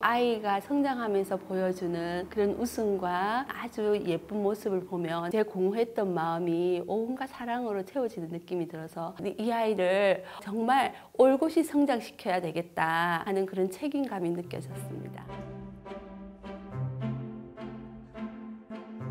아이가 성장하면서 보여주는 그런 웃음과 아주 예쁜 모습을 보면 제 공허했던 마음이 온갖 사랑으로 채워지는 느낌이 들어서 이 아이를 정말 올곧이 성장시켜야 되겠다 하는 그런 책임감이 느껴졌습니다.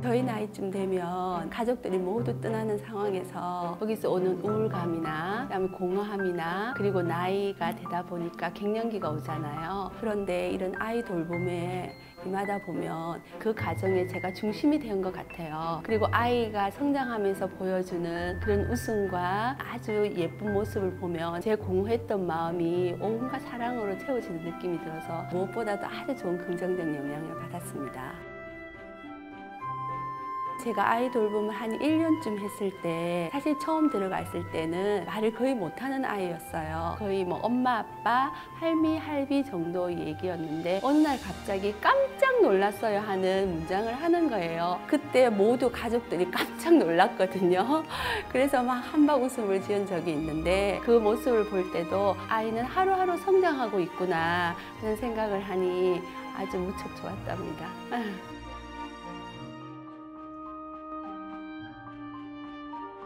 저희 나이쯤 되면 가족들이 모두 떠나는 상황에서 거기서 오는 우울감이나 그다음에 공허함이나 그리고 나이가 되다 보니까 갱년기가 오잖아요. 그런데 이런 아이 돌봄에 임하다 보면 그 가정에 제가 중심이 된 것 같아요. 그리고 아이가 성장하면서 보여주는 그런 웃음과 아주 예쁜 모습을 보면 제 공허했던 마음이 온갖 사랑으로 채워지는 느낌이 들어서 무엇보다도 아주 좋은 긍정적 영향을 받았습니다. 제가 아이 돌봄을 한 1년쯤 했을 때 사실 처음 들어갔을 때는 말을 거의 못하는 아이였어요. 거의 뭐 엄마, 아빠, 할미, 할비 정도 얘기였는데 어느 날 갑자기 깜짝 놀랐어요 하는 문장을 하는 거예요. 그때 모두 가족들이 깜짝 놀랐거든요. 그래서 막 한박 웃음을 지은 적이 있는데 그 모습을 볼 때도 아이는 하루하루 성장하고 있구나 하는 생각을 하니 아주 무척 좋았답니다.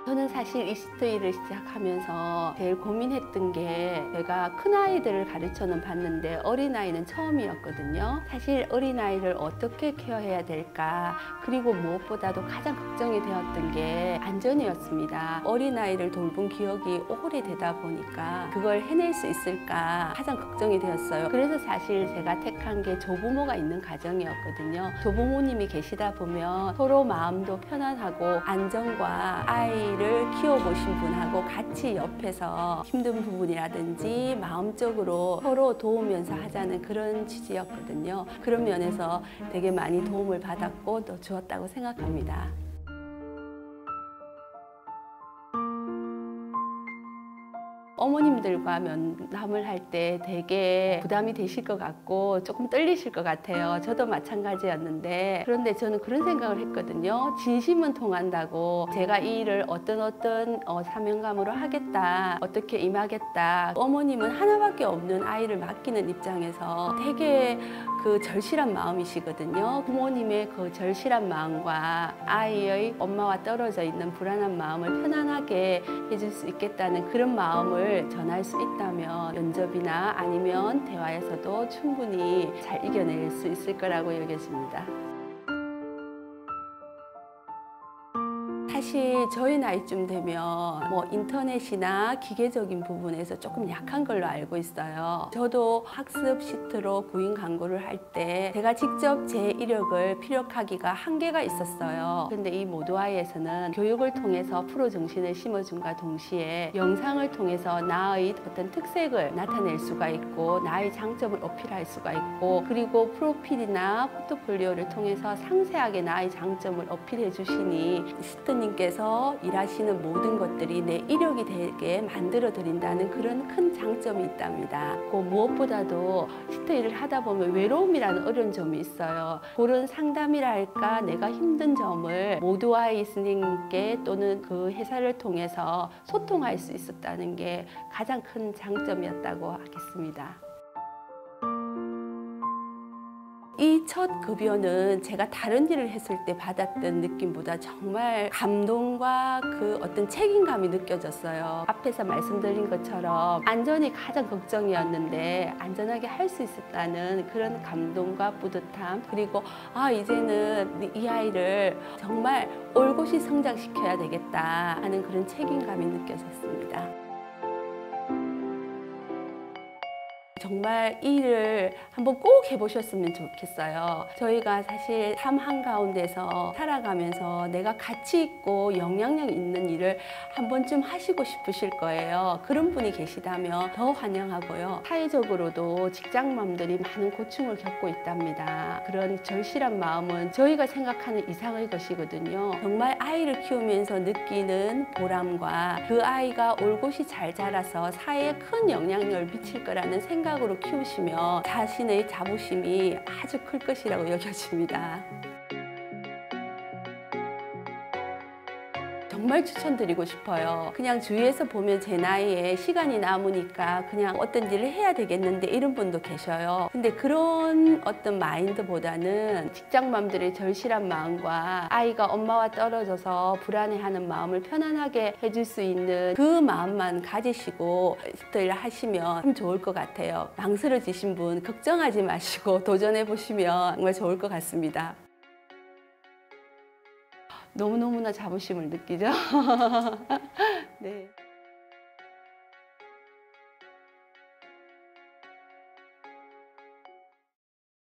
저는 사실 이 시트일을 시작하면서 제일 고민했던 게 제가 큰아이들을 가르쳐는 봤는데 어린아이는 처음이었거든요. 사실 어린아이를 어떻게 케어해야 될까 그리고 무엇보다도 가장 걱정이 되었던 게 안전이었습니다. 어린아이를 돌본 기억이 오래되다 보니까 그걸 해낼 수 있을까 가장 걱정이 되었어요. 그래서 사실 제가 택한 게 조부모가 있는 가정이었거든요. 조부모님이 계시다 보면 서로 마음도 편안하고 안정과 아이를 키워보신 분하고 같이 옆에서 힘든 부분이라든지 마음적으로 서로 도우면서 하자는 그런 취지였거든요. 그런 면에서 되게 많이 도움을 받았고 또 주었다고 생각합니다. 어머님들과 면담을 할 때 되게 부담이 되실 것 같고 조금 떨리실 것 같아요. 저도 마찬가지였는데 그런데 저는 그런 생각을 했거든요. 진심은 통한다고 제가 이 일을 어떤 사명감으로 하겠다, 어떻게 임하겠다. 어머님은 하나밖에 없는 아이를 맡기는 입장에서 되게 그 절실한 마음이시거든요. 부모님의 그 절실한 마음과 아이의 엄마와 떨어져 있는 불안한 마음을 편안하게 해줄 수 있겠다는 그런 마음을 전할 수 있다면 면접이나 아니면 대화에서도 충분히 잘 이겨낼 수 있을 거라고 여겨집니다. 사실 저희 나이쯤 되면 뭐 인터넷이나 기계적인 부분에서 조금 약한 걸로 알고 있어요. 저도 학습 시트로 구인 광고를 할 때 제가 직접 제 이력을 피력하기가 한계가 있었어요. 그런데 이 모두아이에서는 교육을 통해서 프로 정신을 심어준과 동시에 영상을 통해서 나의 어떤 특색을 나타낼 수가 있고 나의 장점을 어필할 수가 있고 그리고 프로필이나 포트폴리오를 통해서 상세하게 나의 장점을 어필해 주시니 시트님께서 일하시는 모든 것들이 내 이력이 되게 만들어 드린다는 그런 큰 장점이 있답니다. 그 무엇보다도 시트 일을 하다 보면 외로움이라는 어려운 점이 있어요. 그런 상담이라 할까 내가 힘든 점을 모두아이 스님께 또는 그 회사를 통해서 소통할 수 있었다는 게 가장 큰 장점이었다고 하겠습니다. 이 첫 급여는 제가 다른 일을 했을 때 받았던 느낌보다 정말 감동과 그 어떤 책임감이 느껴졌어요. 앞에서 말씀드린 것처럼 안전이 가장 걱정이었는데 안전하게 할 수 있었다는 그런 감동과 뿌듯함 그리고 이제는 이 아이를 정말 올곧이 성장시켜야 되겠다 하는 그런 책임감이 느껴졌습니다. 정말 이 일을 한번 꼭 해보셨으면 좋겠어요. 저희가 사실 삶 한가운데서 살아가면서 내가 가치 있고 영향력 있는 일을 한 번쯤 하시고 싶으실 거예요. 그런 분이 계시다면 더 환영하고요. 사회적으로도 직장맘들이 많은 고충을 겪고 있답니다. 그런 절실한 마음은 저희가 생각하는 이상의 것이거든요. 정말 아이를 키우면서 느끼는 보람과 그 아이가 올곧이 잘 자라서 사회에 큰 영향력을 미칠 거라는 생각으로 키우시면 자신의 자부심이 아주 클 것이라고 여겨집니다. 정말 추천드리고 싶어요. 그냥 주위에서 보면 제 나이에 시간이 남으니까 그냥 어떤 일을 해야 되겠는데 이런 분도 계셔요. 근데 그런 어떤 마인드보다는 직장맘들의 절실한 마음과 아이가 엄마와 떨어져서 불안해하는 마음을 편안하게 해줄 수 있는 그 마음만 가지시고 들 하시면 참 좋을 것 같아요. 망설여지신 분 걱정하지 마시고 도전해 보시면 정말 좋을 것 같습니다. 너무너무나 자부심을 느끼죠? 네.